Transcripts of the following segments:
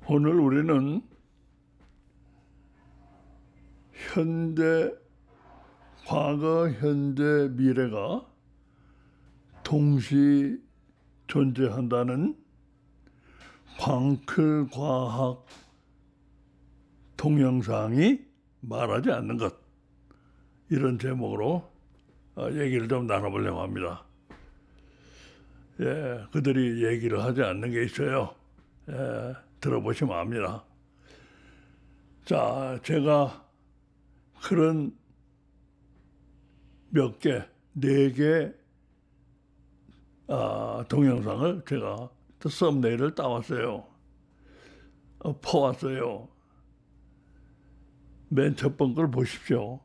오늘 우리는 현대, 과거, 현재, 미래가 동시 존재한다는 광클 과학 동영상이 말하지 않는 것, 이런 제목으로 얘기를 좀 나눠보려고 합니다. 그들이 얘기를 하지 않는 게 있어요. 들어보시면 압니다. 자, 제가 그런 몇 개, 4개 동영상을 제가 썸네일을 따왔어요. 퍼왔어요. 맨 첫 번째 걸 보십시오.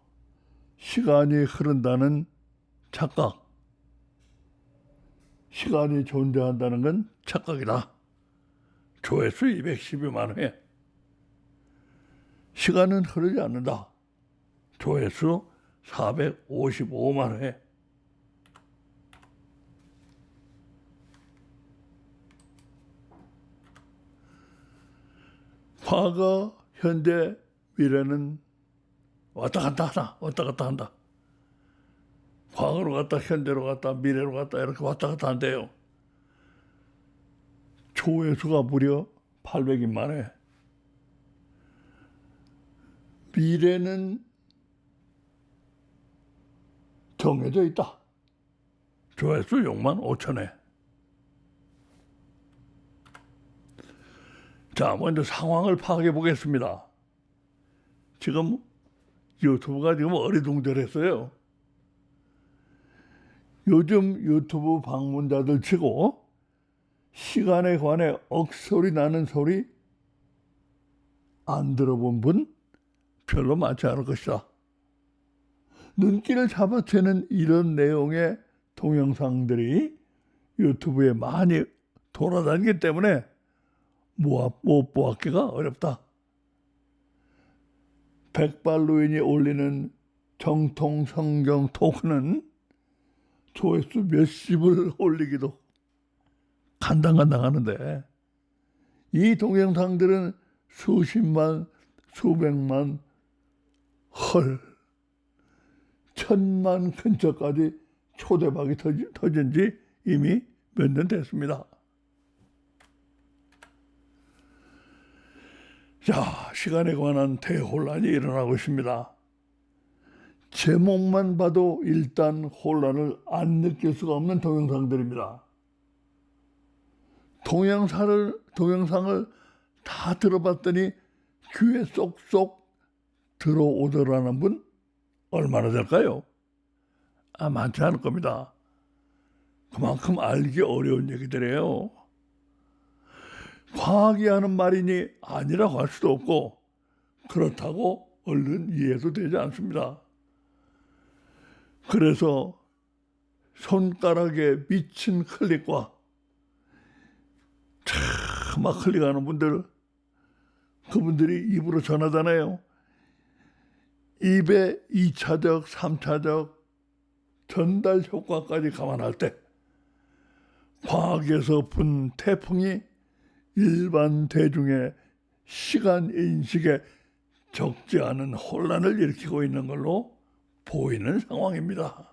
시간이 흐른다는 착각. 시간이 존재한다는 건 착각이다. 조회수 212만 회. 시간은 흐르지 않는다. 조회수 455만 회. 과거, 현재, 미래는 왔다 갔다 하다. 왔다 갔다 한다. 과거로 갔다, 현재로 갔다, 미래로 갔다, 이렇게 왔다 갔다 한대요. 조회수가 무려 800만 회. 미래는 정해져 있다. 조회수 6만 5천 회. 자, 먼저 상황을 파악해 보겠습니다. 지금 유튜브가 지금 어리둥절했어요. 요즘 유튜브 방문자들 치고 시간에 관해 억소리 나는 소리 안 들어본 분 별로 많지 않을 것이다. 눈길을 잡아채는 이런 내용의 동영상들이 유튜브에 많이 돌아다니기 때문에 못 보았기가 어렵다. 백발노인이 올리는 정통 성경 토크는 조회수 몇십을 올리기도 간당간당 하는데, 이 동영상들은 수십만, 수백만, 천만 근처까지 초대박이 터진 지 이미 몇 년 됐습니다. 자, 시간에 관한 대혼란이 일어나고 있습니다. 제목만 봐도 일단 혼란을 안 느낄 수가 없는 동영상들입니다. 동영상을 다 들어봤더니 귀에 쏙쏙 들어오더라는 분 얼마나 될까요? 많지 않을 겁니다. 그만큼 알기 어려운 얘기들이에요. 과학이 하는 말이니 아니라고 할 수도 없고, 그렇다고 얼른 이해도 되지 않습니다. 그래서 손가락에 미친 클릭과 막 클릭하는 분들, 그분들이 입으로 전하잖아요. 입의 2차적, 3차적 전달 효과까지 감안할 때 과학에서 분 태풍이 일반 대중의 시간 인식에 적지 않은 혼란을 일으키고 있는 걸로 보이는 상황입니다.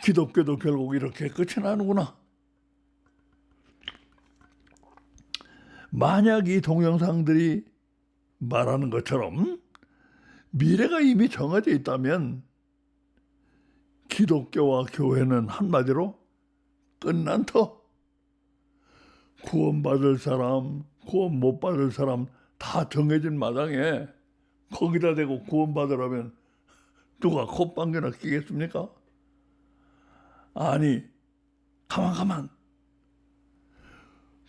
기독교도 결국 이렇게 끝이 나는구나. 만약 이 동영상들이 말하는 것처럼 미래가 이미 정해져 있다면 기독교와 교회는 한마디로 끝난 터. 구원받을 사람, 구원 못 받을 사람 다 정해진 마당에 거기다 대고 구원받으라면 누가 콧방귀나 끼겠습니까? 아니, 가만.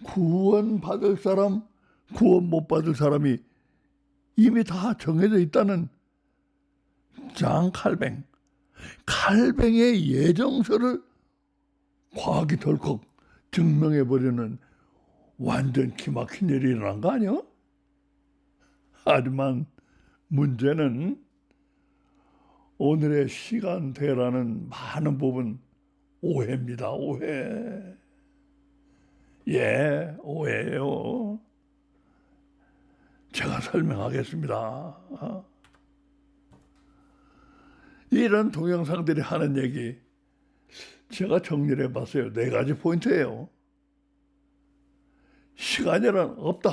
구원받을 사람, 구원 못 받을 사람이 이미 다 정해져 있다는 장 칼뱅의 예정서를 과학이 덜컥 증명해버리는 완전 기막힌 일이 일어난 거 아니야? 하지만 문제는 오늘의 시간대라는 많은 부분 오해입니다. 오해. 예, 오해예요. 제가 설명하겠습니다. 이런 동영상들이 하는 얘기 제가 정리를 해봤어요. 4가지 포인트예요. 시간이란 없다.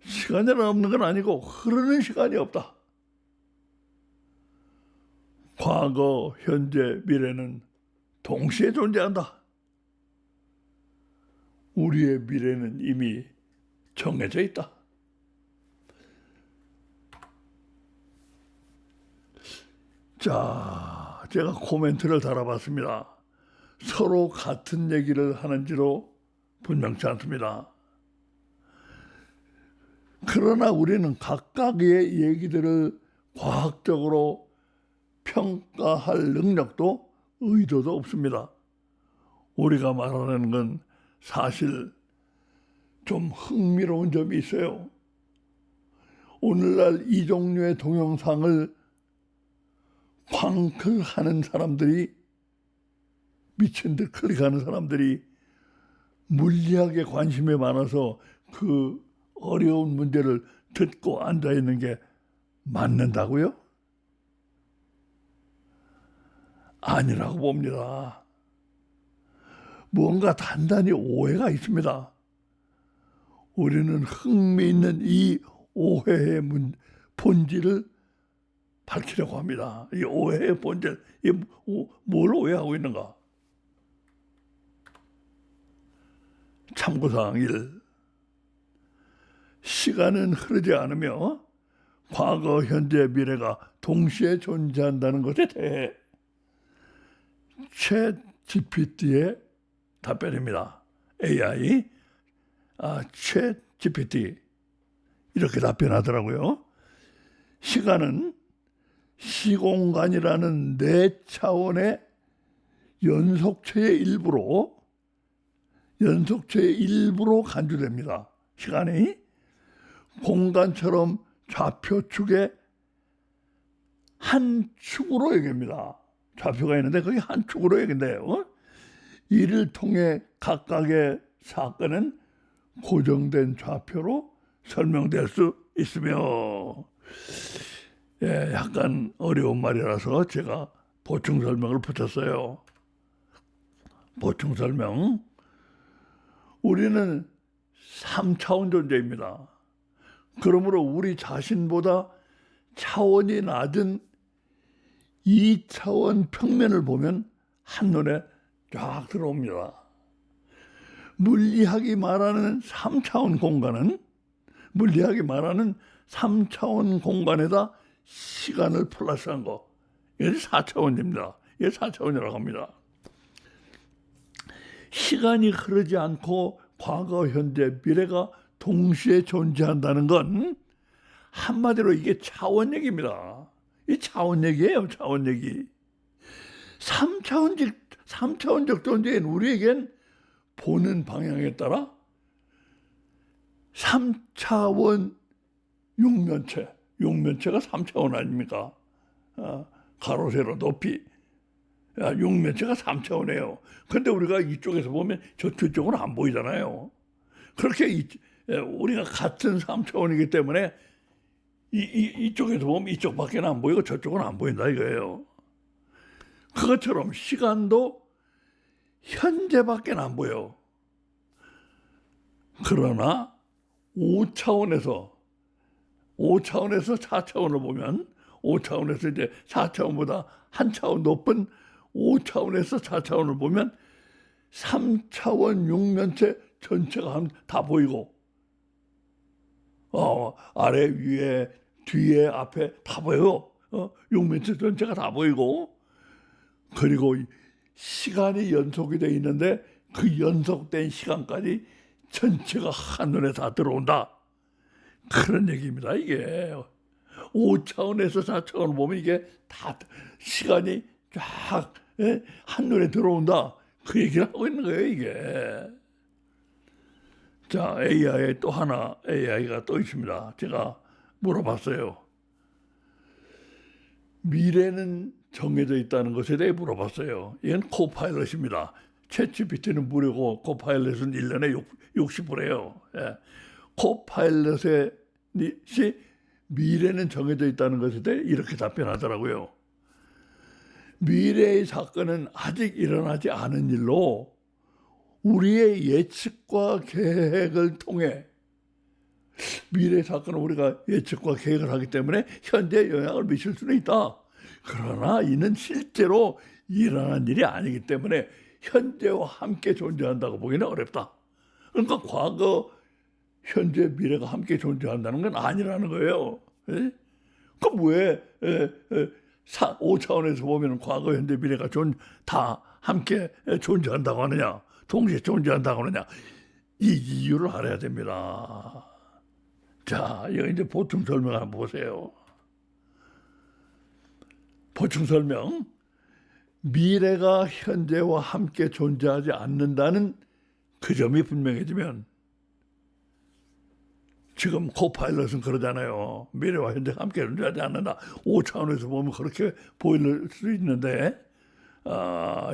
시간이란 없는 건 아니고 흐르는 시간이 없다. 과거, 현재, 미래는 동시에 존재한다. 우리의 미래는 이미 정해져 있다. 자, 제가 코멘트를 달아봤습니다. 서로 같은 얘기를 하는지로 분명치 않습니다. 그러나 우리는 각각의 얘기들을 과학적으로 평가할 능력도 의도도 없습니다. 우리가 말하는 건 사실 좀 흥미로운 점이 있어요. 오늘날 이 종류의 동영상을 광클하는 사람들이, 미친 듯 클릭하는 사람들이 물리학에 관심이 많아서 그 어려운 문제를 듣고 앉아있는 게 맞는다고요? 아니라고 봅니다. 뭔가 단단히 오해가 있습니다. 우리는 흥미있는 이 오해의 본질을 밝히려고 합니다. 이 오해의 본질, 뭘 오해하고 있는가? 참고사항 1. 시간은 흐르지 않으며 과거, 현재, 미래가 동시에 존재한다는 것에 대해 챗 GPT의 답변입니다. AI, 챗 GPT 이렇게 답변하더라고요. 시간은 시공간이라는 4차원의 연속체의 일부로 간주됩니다. 시간이 공간처럼 좌표축의 한 축으로 여깁니다. 좌표가 있는데 그게 한 축으로 여긴대요. 이를 통해 각각의 사건은 고정된 좌표로 설명될 수 있으며, 예, 약간 어려운 말이라서 제가 보충 설명을 붙였어요. 보충 설명. 우리는 3차원 존재입니다. 그러므로 우리 자신보다 차원이 낮은 2차원 평면을 보면 한눈에 쫙 들어옵니다. 물리학이 말하는 3차원 공간에다 시간을 플러스한 거, 이게 4차원입니다. 이게 4차원이라고 합니다. 시간이 흐르지 않고 과거, 현재, 미래가 동시에 존재한다는 건 한마디로 이게 차원 얘기입니다. 이 차원 얘기예요, 차원 얘기. 3차원적 존재인 우리에겐 보는 방향에 따라 3차원 육면체가 3차원 아닙니까? 가로, 세로, 높이. 육면체가 3차원이에요. 근데 우리가 이쪽에서 보면 저쪽은 안 보이잖아요. 그렇게 우리가 같은 3차원이기 때문에 이쪽에서 보면 이쪽밖에 안 보이고 저쪽은 안 보인다 이거예요. 그것처럼 시간도 현재밖에 안 보여. 그러나 5차원에서 4차원을 보면, 5차원에서 이제 4차원보다 한 차원 높은 5차원에서 4차원을 보면 3차원 육면체 전체가 다 보이고, 아래, 위에, 뒤에, 앞에 다 보여요. 육면체 전체가 다 보이고, 그리고 시간이 연속이 되어 있는데 그 연속된 시간까지 전체가 한눈에 다 들어온다. 그런 얘기입니다. 이게 5차원에서 4차원을 보면 이게 다 시간이 쫙 한눈에 들어온다. 그 얘기를 하고 있는 거예요, 이게. 자, AI가 또 있습니다. 제가 물어봤어요. 미래는 정해져 있다는 것에 대해 물어봤어요. 이건 코파일럿입니다. 챗GPT는 무료고 코파일럿은 1년에 60불이에요. 예. 코파일럿의 미래는 정해져 있다는 것에 대해 이렇게 답변하더라고요. 미래의 사건은 아직 일어나지 않은 일로 우리의 예측과 계획을 통해 미래의 사건은 우리가 예측과 계획을 하기 때문에 현재에 영향을 미칠 수는 있다. 그러나 이는 실제로 일어난 일이 아니기 때문에 현재와 함께 존재한다고 보기는 어렵다. 그러니까 과거, 현재, 미래가 함께 존재한다는 건 아니라는 거예요. 예? 그럼 왜 5차원에서 보면 과거, 현재, 미래가 다 함께 존재한다고 하느냐, 동시에 존재한다고 하느냐, 이 이유를 알아야 됩니다. 자, 이거 이제 보충 설명 한번 보세요. 보충 설명. 미래가 현재와 함께 존재하지 않는다는 그 점이 분명해지면, 지금 코파일럿은 그러잖아요. 미래와 현재가 함께 존재하지 않는다. 5차원에서 보면 그렇게 보일 수 있는데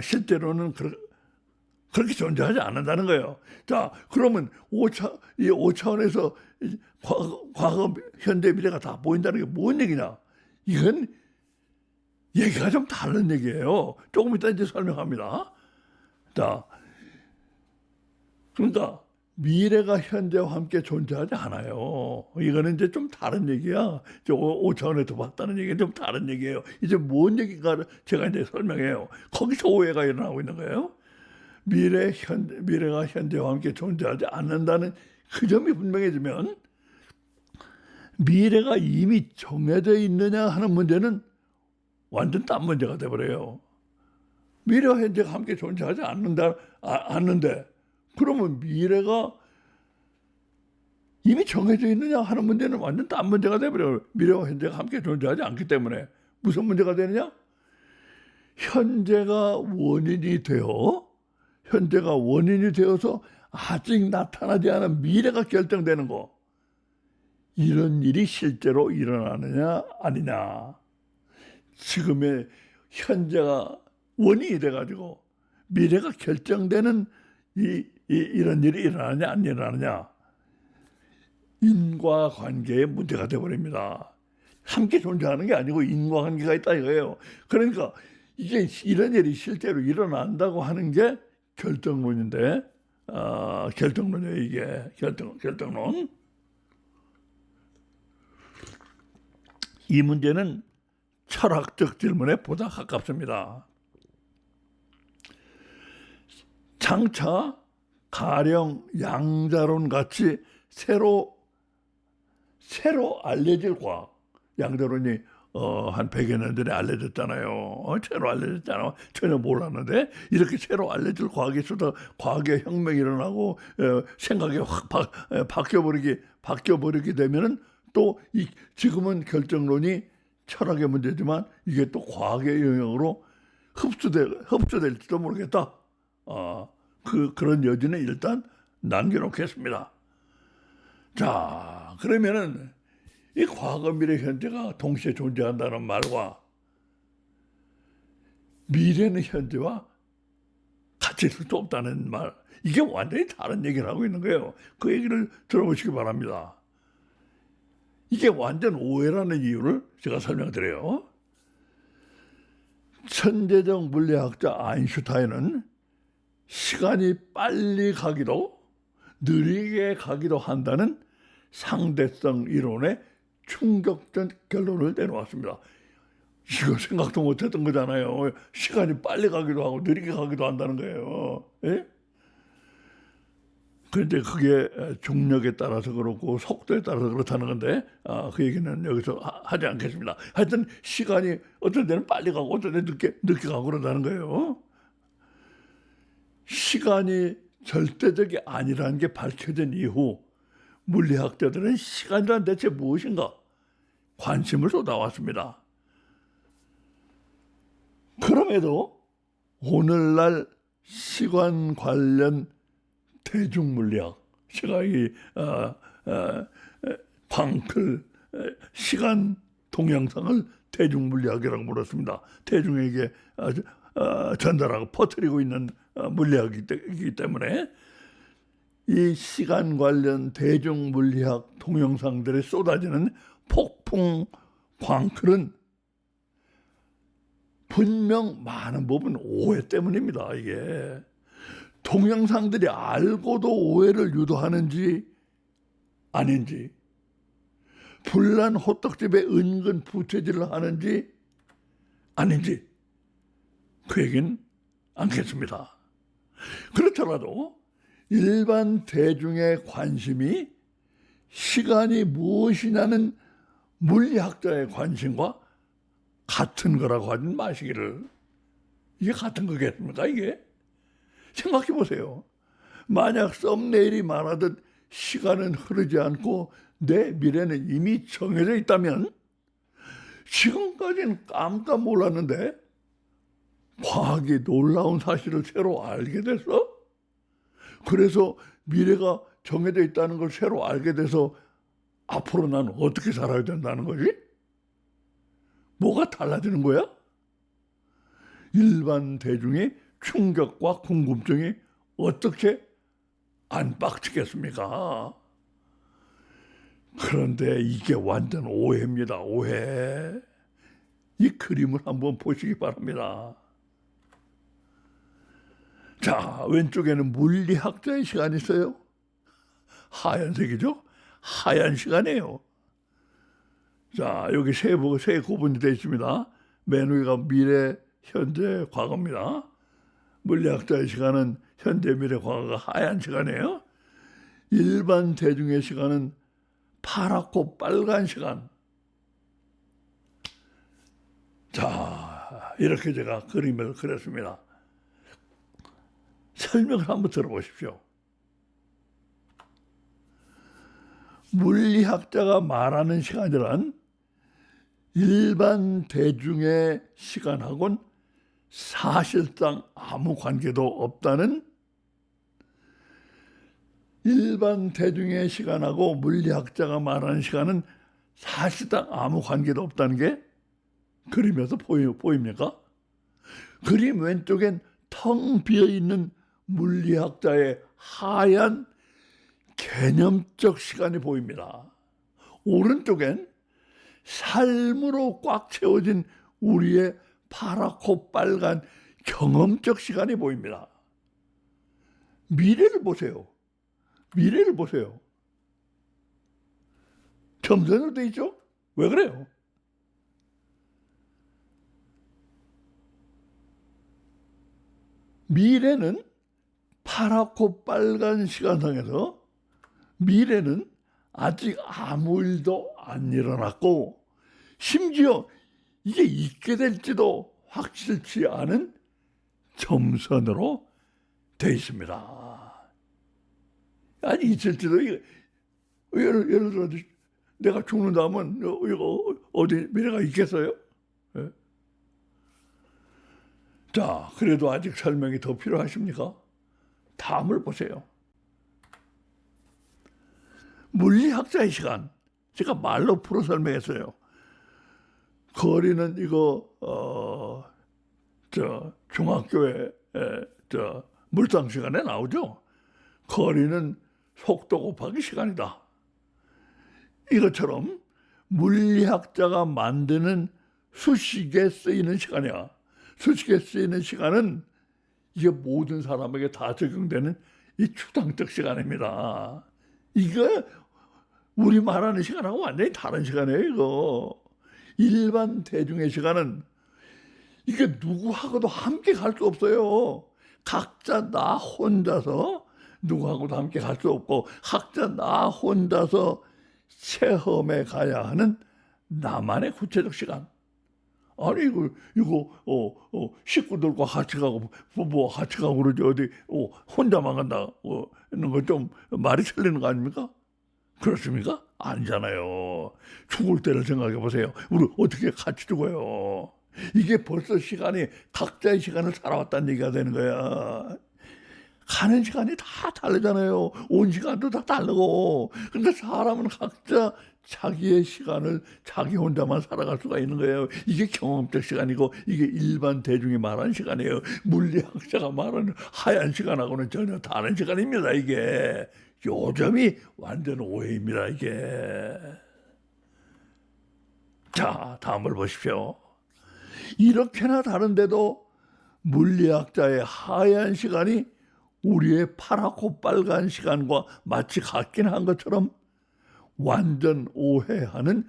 실제로는 그렇게 존재하지 않는다는 거예요. 자, 그러면 5차원에서 과거, 현재, 미래가 다 보인다는 게 뭔 얘기냐? 이건 얘기가 좀 다른 얘기예요. 조금 이따 이제 설명합니다. 자, 그러니까 미래가 현재와 함께 존재하지 않아요. 이거는 이제 좀 다른 얘기야. 5차원에서 봤다는 얘기는 좀 다른 얘기예요. 이제 뭔 얘기가 제가 이제 설명해요. 거기서 오해가 일어나고 있는 거예요. 미래가 현재와 함께 존재하지 않는다는 그 점이 분명해지면 미래가 이미 정해져 있느냐 하는 문제는 완전 딴 문제가 돼버려요. 미래와 현재가 함께 존재하지 않는데 그러면 미래가 이미 정해져 있느냐 하는 문제는 완전 딴 문제가 돼버려요. 미래와 현재가 함께 존재하지 않기 때문에 무슨 문제가 되느냐? 현재가 원인이 되어서 아직 나타나지 않은 미래가 결정되는 거. 이런 일이 실제로 일어나느냐 아니냐. 지금의 현재가 원인이 돼가지고 미래가 결정되는 이런 일이 일어나느냐 안 일어나느냐. 인과관계의 문제가 돼버립니다. 함께 존재하는 게 아니고 인과관계가 있다 이거예요. 그러니까 이게 이런 일이 실제로 일어난다고 하는 게 결정론인데, 결정론이에요 이게. 결정론. 이 문제는 철학적 질문에 보다 가깝습니다. 장차 가령 양자론 같이 새로 알려질 과학, 양자론이 한 100여 년 전에 알려졌잖아요. 새로 알려졌잖아요. 전혀 몰랐는데 이렇게 새로 알려질 과학이 있어서 과학의 혁명이 일어나고 생각이 확 바뀌어버리게 되면은 또 지금은 결정론이 철학의 문제지만 이게 또 과학의 영역으로 흡수될지도 모르겠다. 그런 여지는 일단 남겨놓겠습니다. 자, 그러면은 이 과거, 미래, 현재가 동시에 존재한다는 말과 미래는 현재와 같이 있을 수 없다는 말, 이게 완전히 다른 얘기를 하고 있는 거예요. 그 얘기를 들어보시기 바랍니다. 이게 완전 오해라는 이유를 제가 설명드려요. 천재적 물리학자 아인슈타인은 시간이 빨리 가기도 느리게 가기도 한다는 상대성 이론의 충격적 결론을 내놓았습니다. 이거 생각도 못했던 거잖아요. 시간이 빨리 가기도 하고 느리게 가기도 한다는 거예요. 예? 그런데 그게 중력에 따라서 그렇고 속도에 따라서 그렇다는 건데 그 얘기는 여기서 하지 않겠습니다. 하여튼 시간이 어떤 데는 빨리 가고 어떤 데는 늦게 가고 그런다는 거예요. 시간이 절대적이 아니라는 게 밝혀진 이후 물리학자들은 시간이란 대체 무엇인가 관심을 쏟아왔습니다. 그럼에도 오늘날 시간 관련 대중물리학, 제가 이 쾅클 시간 동영상을 대중물리학이라고 불렀습니다. 대중에게 전달하고 퍼뜨리고 있는 물리학이기 때문에 이 시간 관련 대중물리학 동영상들에 쏟아지는 폭풍 광클은 분명 많은 부분 오해 때문입니다. 이게 동영상들이 알고도 오해를 유도하는지 아닌지, 불난 호떡집에 은근 부채질을 하는지 아닌지 그 얘기는 않겠습니다. 그렇더라도 일반 대중의 관심이 시간이 무엇이냐는 물리학자의 관심과 같은 거라고 하지 마시기를. 이게 같은 거겠습니까? 이게 생각해 보세요. 만약 썸네일이 말하듯 시간은 흐르지 않고 내 미래는 이미 정해져 있다면 지금까지는 깜깜 몰랐는데 과학이 놀라운 사실을 새로 알게 됐어? 그래서 미래가 정해져 있다는 걸 새로 알게 돼서 앞으로 난 어떻게 살아야 된다는 거지? 뭐가 달라지는 거야? 일반 대중의 충격과 궁금증이 어떻게 안 빡치겠습니까? 그런데 이게 완전 오해입니다. 오해. 이 그림을 한번 보시기 바랍니다. 자, 왼쪽에는 물리학자의 시간이 있어요. 하얀색이죠? 하얀 시간이에요. 자, 여기 세 구분이 되어 있습니다. 맨 위가 미래, 현재, 과거입니다. 물리학자의 시간은 현재, 미래, 과거가 하얀 시간이에요. 일반 대중의 시간은 파랗고 빨간 시간. 자, 이렇게 제가 그림을 그렸습니다. 설명을 한번 들어보십시오. 물리학자가 말하는 시간이란 일반 대중의 시간하고는 사실상 아무 관계도 없다는, 일반 대중의 시간하고 물리학자가 말하는 시간은 사실상 아무 관계도 없다는 게 그림에서 보입니까? 그림 왼쪽엔 텅 비어있는 물리학자의 하얀 개념적 시간이 보입니다. 오른쪽엔 삶으로 꽉 채워진 우리의 파랗고 빨간 경험적 시간이 보입니다. 미래를 보세요. 미래를 보세요. 점선으로 돼 있죠? 왜 그래요? 미래는 파랗고 빨간 시간상에서 미래는 아직 아무 일도 안 일어났고 심지어 이게 있게 될지도 확실치 않은 점선으로 되어 있습니다. 아니 있을지도, 예를 들어 내가 죽는다면 이거 어디 미래가 있겠어요? 예? 자, 그래도 아직 설명이 더 필요하십니까? 다음을 보세요. 물리학자의 시간, 제가 말로 풀어 설명했어요. 거리는 이거 중학교에 물상 시간에 나오죠. 거리는 속도 곱하기 시간이다. 이것처럼 물리학자가 만드는 수식에 쓰이는 시간이야. 수식에 쓰이는 시간은 이게 모든 사람에게 다 적용되는 이 추상적 시간입니다. 이거 우리 말하는 시간하고 완전히 다른 시간이에요. 이거 일반 대중의 시간은 이게 누구하고도 함께 갈 수 없어요. 각자 나 혼자서 누구하고도 함께 갈 수 없고, 각자 나 혼자서 체험해 가야 하는 나만의 구체적 시간. 아니 이거 식구들과 같이 가고 부부와 같이 가고 그러지 어디 혼자만 간다 이런 거 좀 말이 틀리는 거 아닙니까? 그렇습니까? 아니잖아요. 죽을 때를 생각해 보세요. 우리 어떻게 같이 죽어요? 이게 벌써 시간이 각자의 시간을 살아왔다는 얘기가 되는 거야. 가는 시간이 다 다르잖아요. 온 시간도 다 다르고. 근데 사람은 각자 자기의 시간을 자기 혼자만 살아갈 수가 있는 거예요. 이게 경험적 시간이고 이게 일반 대중이 말하는 시간이에요. 물리학자가 말하는 하얀 시간하고는 전혀 다른 시간입니다. 이게 요점이 완전 오해입니다. 이게. 자, 다음을 보십시오. 이렇게나 다른데도 물리학자의 하얀 시간이 우리의 파랗고 빨간 시간과 마치 같긴 한 것처럼 완전 오해하는,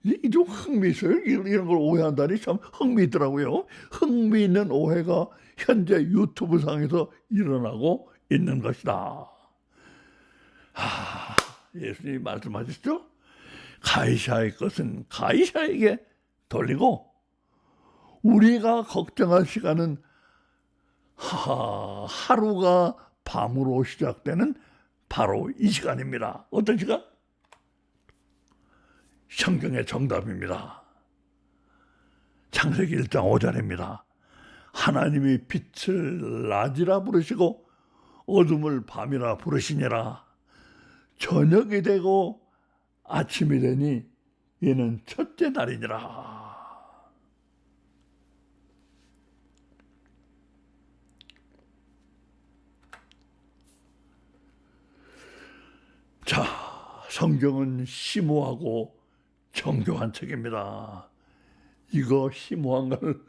이 좀 흥미있어요. 이런 걸 오해한다니 참 흥미있더라고요. 흥미있는 오해가 현재 유튜브 상에서 일어나고 있는 것이다. 예수님이 말씀하셨죠? 가이사의 것은 가이사에게 돌리고 우리가 걱정할 시간은 하루가 밤으로 시작되는 바로 이 시간입니다. 어떤 시간? 성경의 정답입니다. 창세기 1장 5절입니다. 하나님이 빛을 낮이라 부르시고 어둠을 밤이라 부르시니라. 저녁이 되고 아침이 되니 이는 첫째 날이니라. 자, 성경은 심오하고 정교한 책입니다. 이거 심오한 걸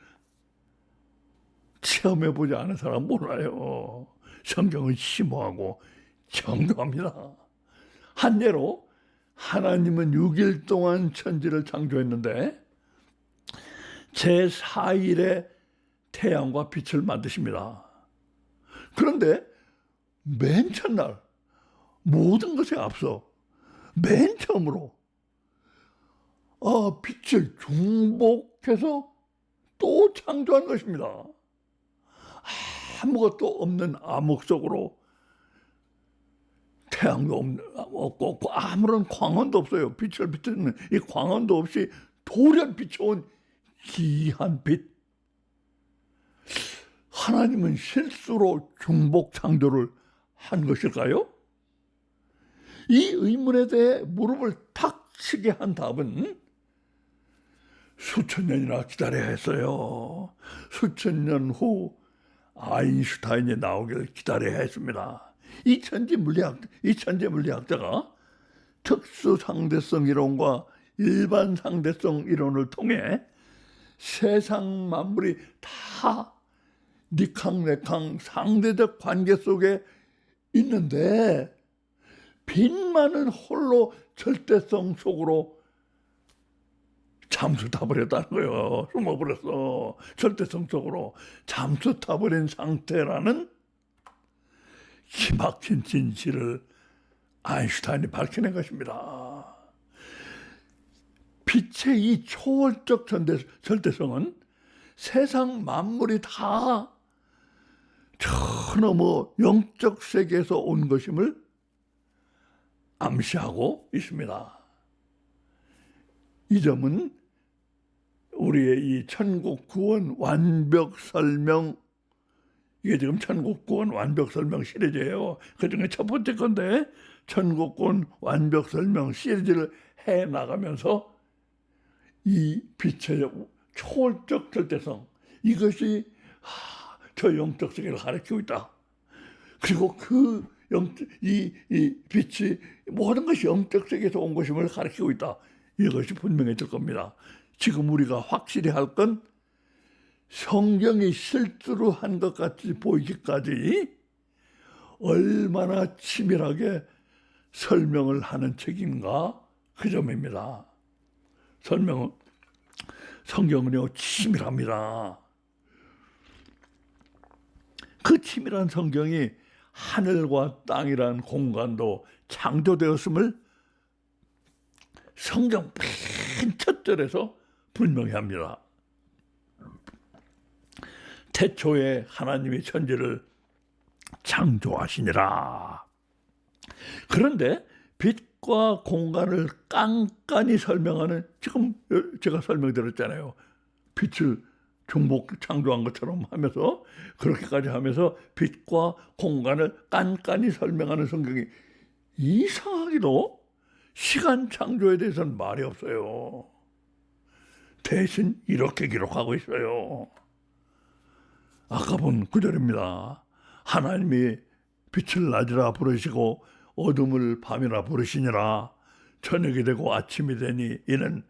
체험해보지 않은 사람 몰라요. 성경은 심오하고 정교합니다. 한 예로 하나님은 6일 동안 천지를 창조했는데 제4일에 태양과 빛을 만드십니다. 그런데 맨 첫날 모든 것에 앞서 맨 처음으로 빛을 중복해서 또 창조한 것입니다. 아무것도 없는 암흑 속으로 태양도 없고 아무런 광원도 없어요. 빛을 비추는 이 광원도 없이 돌연 비춰온 귀한 빛. 하나님은 실수로 중복 창조를 한 것일까요? 이 의문에 대해 무릎을 탁 치게 한 답은 수천 년이나 기다려야 했어요. 수천 년 후 아인슈타인이 나오기를 기다려야 했습니다. 이 천재 물리학자가 특수 상대성 이론과 일반 상대성 이론을 통해 세상 만물이 다 니캉네캉 상대적 관계 속에 있는데 빛만은 홀로 절대성 속으로 잠수 타버렸다는 거예요. 숨어버렸어. 절대성 속으로 잠수 타버린 상태라는 기막힌 진실을 아인슈타인이 밝혀낸 것입니다. 빛의 이 초월적 절대성은 세상 만물이 다 저 너머 영적 세계에서 온 것임을 암시하고 있습니다. 이 점은 우리의 이 천국 구원 완벽 설명, 이게 지금 천국 구원 완벽 설명 시리즈예요. 그중에 첫 번째 건데 천국 구원 완벽 설명 시리즈를 해 나가면서 이 빛의 초월적 절대성, 이것이 저 영적 세계를 가리키고 있다. 그리고 이 빛이 모든 것이 영적 세계에서 온 것임을 가리키고 있다. 이것이 분명해질 겁니다. 지금 우리가 확실히 할 건 성경이 실수로 한 것 같이 보이기까지 얼마나 치밀하게 설명을 하는 책인가, 그 점입니다. 성경은요 치밀합니다. 그 치밀한 성경이 하늘과 땅이란 공간도 창조되었음을 성경 맨 첫 절에서 분명히 합니다. 태초에 하나님이 천지를 창조하시니라. 그런데 빛과 공간을 깐깐히 설명하는, 지금 제가 설명드렸잖아요. 빛을 중복 창조한 것처럼 하면서, 그렇게까지 하면서 빛과 공간을 깐깐히 설명하는 성경이 이상하게도 시간 창조에 대해서는 말이 없어요. 대신 이렇게 기록하고 있어요. 아까 본 구절입니다. 하나님이 빛을 낮이라 부르시고 어둠을 밤이라 부르시니라. 저녁이 되고 아침이 되니 이는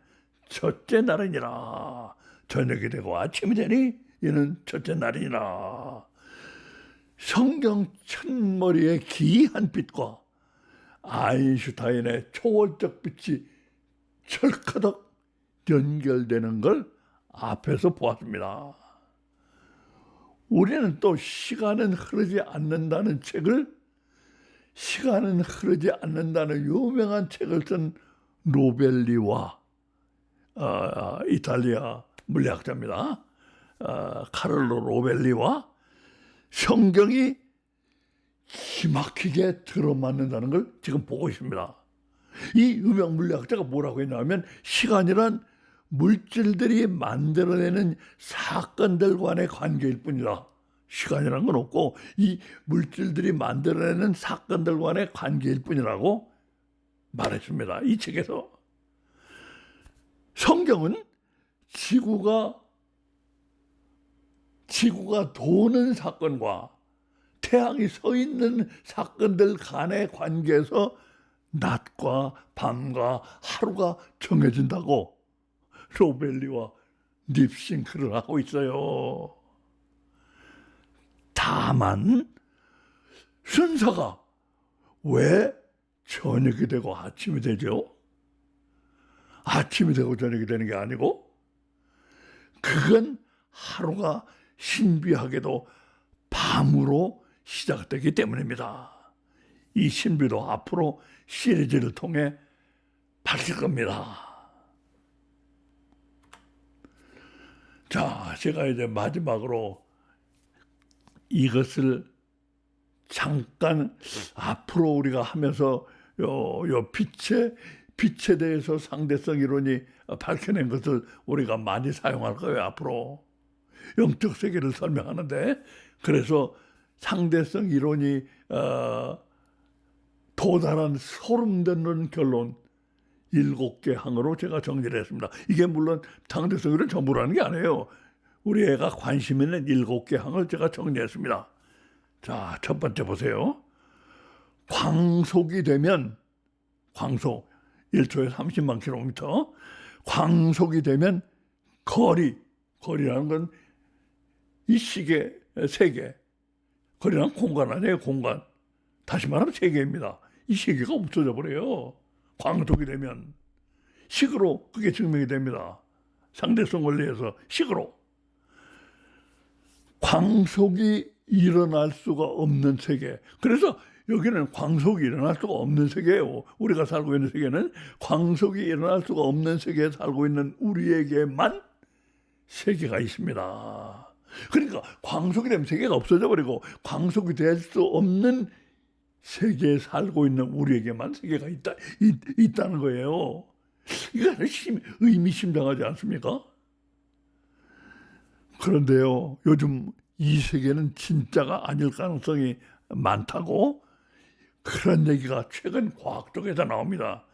첫째 날이니라. 저녁이 되고 아침이 되니 이는 첫째 날이니라. 성경 첫머리의 기이한 빛과 아인슈타인의 초월적 빛이 철커덕 연결되는 걸 앞에서 보았습니다. 우리는 또 시간은 흐르지 않는다는 유명한 책을 쓴 로벨리와 이탈리아 물리학자입니다. 카를로 로벨리와 성경이 기막히게 들어맞는다는 걸 지금 보고 있습니다. 이 유명 물리학자가 뭐라고 했냐면 시간이란 물질들이 만들어내는 사건들 간의 관계일 뿐이다. 시간이란 건 없고 이 물질들이 만들어내는 사건들 간의 관계일 뿐이라고 말했습니다. 이 책에서. 성경은 지구가 도는 사건과 태양이 서 있는 사건들 간의 관계에서 낮과 밤과 하루가 정해진다고 로벨리와 립싱크를 하고 있어요. 다만 순서가 왜 저녁이 되고 아침이 되죠? 아침이 되고 저녁이 되는 게 아니고 그건 하루가 신비하게도 밤으로 시작되기 때문입니다. 이 신비도 앞으로 시리즈를 통해 밝힐 겁니다. 자, 제가 이제 마지막으로 이것을 잠깐 앞으로 우리가 하면서 요 빛에 대해서 상대성 이론이 밝혀낸 것을 우리가 많이 사용할 거예요. 앞으로 영적 세계를 설명하는데, 그래서 상대성 이론이 도달한 소름 돋는 결론 7개 항으로 제가 정리를 했습니다. 이게 물론 상대성 이론 전부라는 게 아니에요. 우리 애가 관심 있는 7개 항을 제가 정리했습니다. 자, 첫 번째 보세요. 광속이 되면, 광속 1초에 30만 킬로미터, 광속이 되면 거리라는 건 이 시계 세계, 거리란 공간 아니에요. 공간. 다시 말하면 세계입니다. 이 세계가 없어져 버려요. 광속이 되면 식으로 그게 증명이 됩니다. 상대성 원리에서 식으로. 광속이 일어날 수가 없는 세계. 그래서 여기는 광속이 일어날 수가 없는 세계예요. 우리가 살고 있는 세계는 광속이 일어날 수가 없는 세계에 살고 있는 우리에게만 세계가 있습니다. 그러니까 광속이 되면 세계가 없어져 버리고 광속이 될 수 없는 세계에 살고 있는 우리에게만 세계가 있다는 거예요. 이거는 의미심장하지 않습니까? 그런데요, 요즘 이 세계는 진짜가 아닐 가능성이 많다고 그런 얘기가 최근 과학 쪽에서 나옵니다.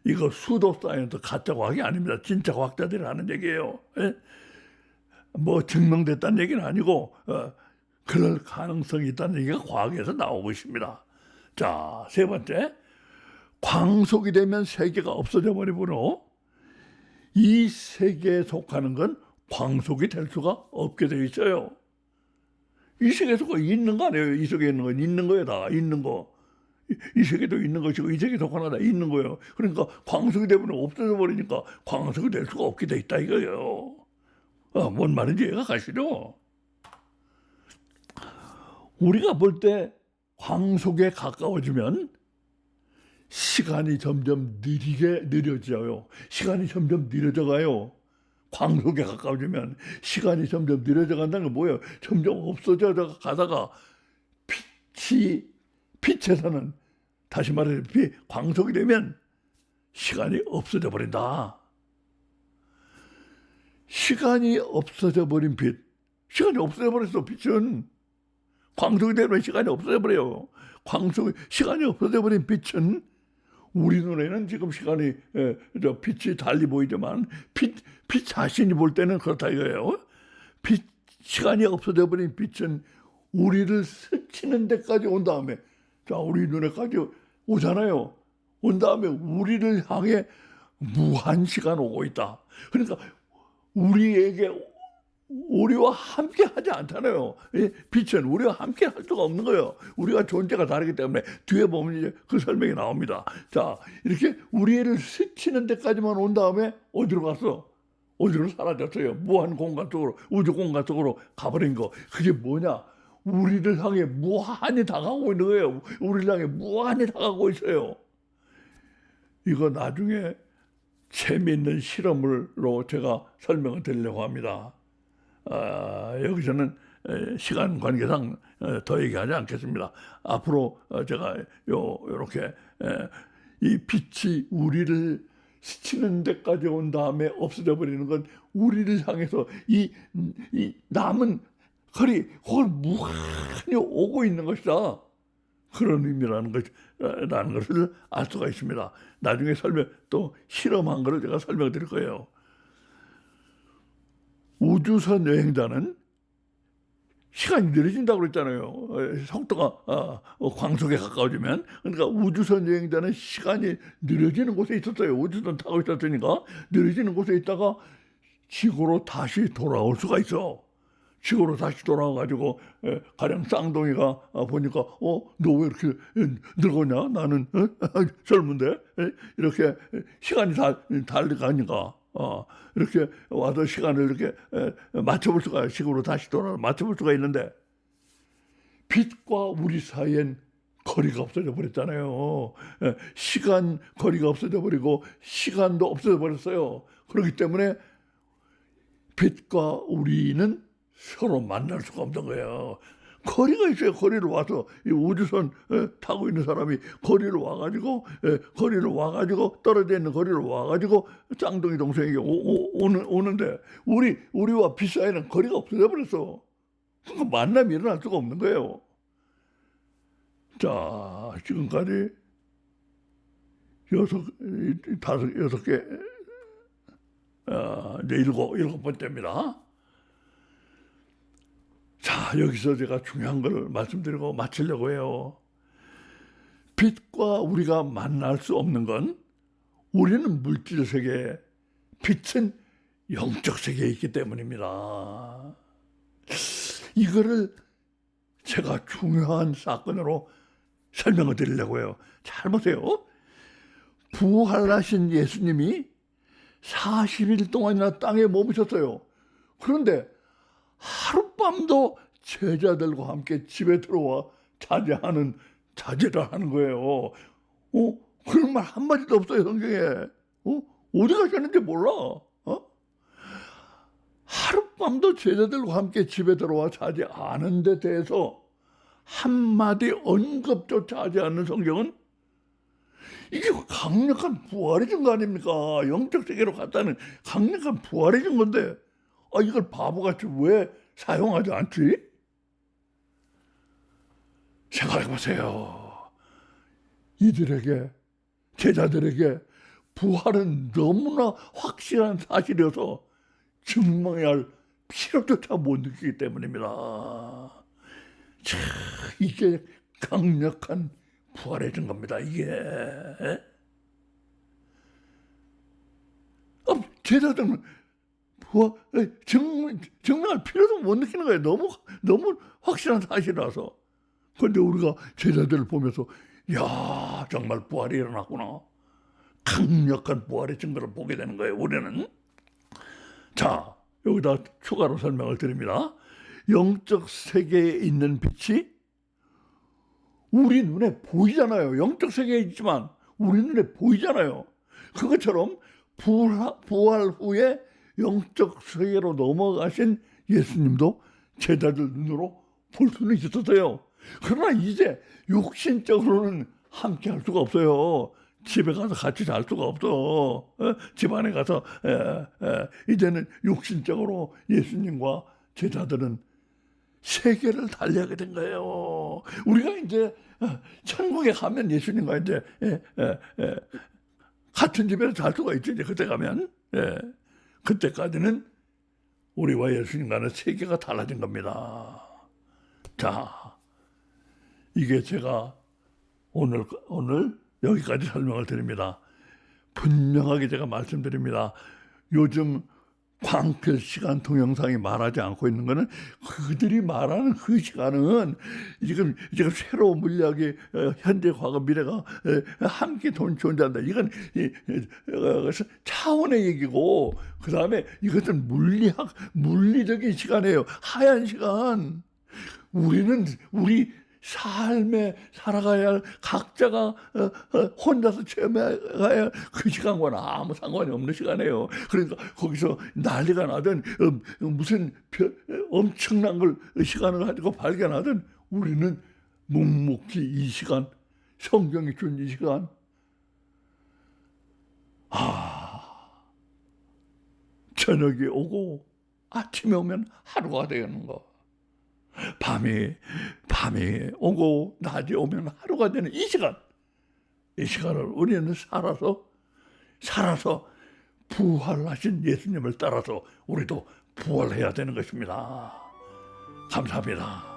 이거 수도 사이언스 가짜 과학이 아닙니다. 진짜 과학자들이 하는 얘기예요. 뭐 증명됐다는 얘기는 아니고 그럴 가능성이 있다는 얘기가 과학에서 나오고 있습니다. 자, 세 번째, 광속이 되면 세계가 없어져 버리므로 이 세계에 속하는 건 광속이 될 수가 없게 되어 있어요. 이 세계에서 있는 거 아니에요. 이 세계에 있는 건 있는 거예요. 다 있는 거. 이 세계도 있는 것이고 이 세계 속하나 다 있는 거예요. 그러니까 광속이 되면 없어져 버리니까 광속이 될 수가 없게 돼 있다 이거예요. 뭔 말인지 이해가 가시죠? 우리가 볼 때 광속에 가까워지면 시간이 점점 느려져요. 시간이 점점 느려져 가요. 광속에 가까워지면 시간이 점점 느려져 간다는 건 뭐예요? 점점 없어져 가다가 빛에서는, 다시 말해 광속이 되면 시간이 없어져 버린다. 시간이 없어져 버린 빛, 시간이 없어져 버렸어. 빛은 광속이 되면 시간이 없어져 버려요. 시간이 없어져 버린 빛은 우리 눈에는 지금 시간이 저 빛이 달리 보이지만 빛 자신이 볼 때는 그렇다 이거예요. 시간이 없어져 버린 빛은 우리를 스치는 데까지 온 다음에, 자, 우리 눈에까지 오잖아요. 온 다음에 우리를 향해 무한 시간 오고 있다. 그러니까 우리와 함께 하지 않잖아요. 빛은 우리와 함께 할 수가 없는 거예요. 우리가 존재가 다르기 때문에 뒤에 보면 이제 그 설명이 나옵니다. 자, 이렇게 우리를 스치는 데까지만 온 다음에 어디로 갔어? 어디로 사라졌어요? 무한 공간 속으로, 우주 공간 속으로 가버린 거. 그게 뭐냐? 우리를 향해 무한히 다가오고 있는 거예요. 우리를 향해 무한히 다가오고 있어요. 이거 나중에 재미있는 실험으로 제가 설명을 드리려고 합니다. 여기서는 시간 관계상 더 얘기하지 않겠습니다. 앞으로 제가 요렇게 이 빛이 우리를 스치는 데까지 온 다음에 없어져 버리는 건 우리를 향해서 이 남은 거리 그걸 무한히 오고 있는 것이다. 그런 의미라는 것을 알 수가 있습니다. 나중에 또 실험한 거를 제가 설명드릴 거예요. 우주선 여행자는 시간이 느려진다고 그랬잖아요. 속도가 광속에 가까워지면. 그러니까 우주선 여행자는 시간이 느려지는 곳에 있었어요. 우주선 타고 있었으니까 느려지는 곳에 있다가 지구로 다시 돌아올 수가 있어. 지구로 다시 돌아와가지고 가령 쌍둥이가 보니까 너 왜 이렇게 늙었냐? 나는 젊은데 이렇게 시간이 달리 가니까 이렇게 와서 시간을 이렇게 맞춰볼 수가, 지구로 다시 돌아 맞춰볼 수가 있는데, 빛과 우리 사이엔 거리가 없어져 버렸잖아요. 시간 거리가 없어져 버리고 시간도 없어져 버렸어요. 그렇기 때문에 빛과 우리는 서로 만날 수가 없는 거예요. 거리가 있어요. 거리를 와서 이 우주선 타고 있는 사람이 거리를 와가지고 떨어져 있는 거리를 와가지고 쌍둥이 동생에게 오는데 우리와 빛 사이는 거리가 없어져 버렸어. 그러니까 만남이 일어날 수가 없는 거예요. 자, 지금까지 여섯 개, 이제 일곱 번째입니다. 자, 여기서 제가 중요한 걸 말씀드리고 마치려고 해요. 빛과 우리가 만날 수 없는 건 우리는 물질 세계, 빛은 영적 세계에 있기 때문입니다. 이거를 제가 중요한 사건으로 설명을 드리려고 해요. 잘 보세요. 부활하신 예수님이 40일 동안이나 땅에 머무셨어요. 그런데 하룻밤도 제자들과 함께 집에 들어와 자제를 하는 거예요. 그런 말 한마디도 없어요, 성경에. 어디 가셨는지 몰라. 하룻밤도 제자들과 함께 집에 들어와 자지 않은 데 대해서 한마디 언급조차 하지 않는 성경은, 이게 강력한 부활의 증거 아닙니까? 영적 세계로 갔다는 강력한 부활의 증거인데, 이걸 바보같이 왜 사용하지 않지? 생각해보세요. 이들에게, 제자들에게 부활은 너무나 확실한 사실이어서 증명해야 할 필요조차 못 느끼기 때문입니다. 참, 이게 강력한 부활의 증거입니다. 이게. 제자들은 증명할 필요도 못 느끼는 거예요. 너무 확실한 사실이라서. 그런데 우리가 제자들을 보면서, 야, 정말 부활이 일어났구나. 강력한 부활의 증거를 보게 되는 거예요, 우리는. 자, 여기다 추가로 설명을 드립니다. 영적 세계에 있는 빛이 우리 눈에 보이잖아요. 영적 세계에 있지만 우리 눈에 보이잖아요. 그것처럼 부활 후에 영적 세계로 넘어가신 예수님도 제자들 눈으로 볼 수는 있었어요. 그러나 이제 육신적으로는 함께 할 수가 없어요. 집에 가서 같이 잘 수가 없어. 집안에 가서 이제는 육신적으로 예수님과 제자들은 세계를 달리하게 된 거예요. 우리가 이제 천국에 가면 예수님과 이제 같은 집에서 잘 수가 있죠. 이제 그때 가면 그때까지는 우리와 예수님과는 세계가 달라진 겁니다. 자, 이게 제가 오늘 여기까지 설명을 드립니다. 분명하게 제가 말씀드립니다. 요즘 광필 시간 동영상이 말하지 않고 있는 것은 그들이 말하는 그 시간은 지금 새로운 물리학이 현재, 과거, 미래가 함께 존재한다. 이건 차원의 얘기고, 그 다음에 이것은 물리적인 시간이에요. 하얀 시간. 우리 삶에 살아가야 할, 각자가 혼자서 체험해야 할 그 시간과는 아무 상관이 없는 시간이에요. 그러니까 거기서 난리가 나든 무슨 엄청난 걸 시간을 가지고 발견하든 우리는 묵묵히 이 시간, 성경이 준 이 시간, 저녁이 오고 아침에 오면 하루가 되는 거, 밤이 오고 낮이 오면 하루가 되는 이 시간을 우리는 살아서 부활하신 예수님을 따라서 우리도 부활해야 되는 것입니다. 감사합니다.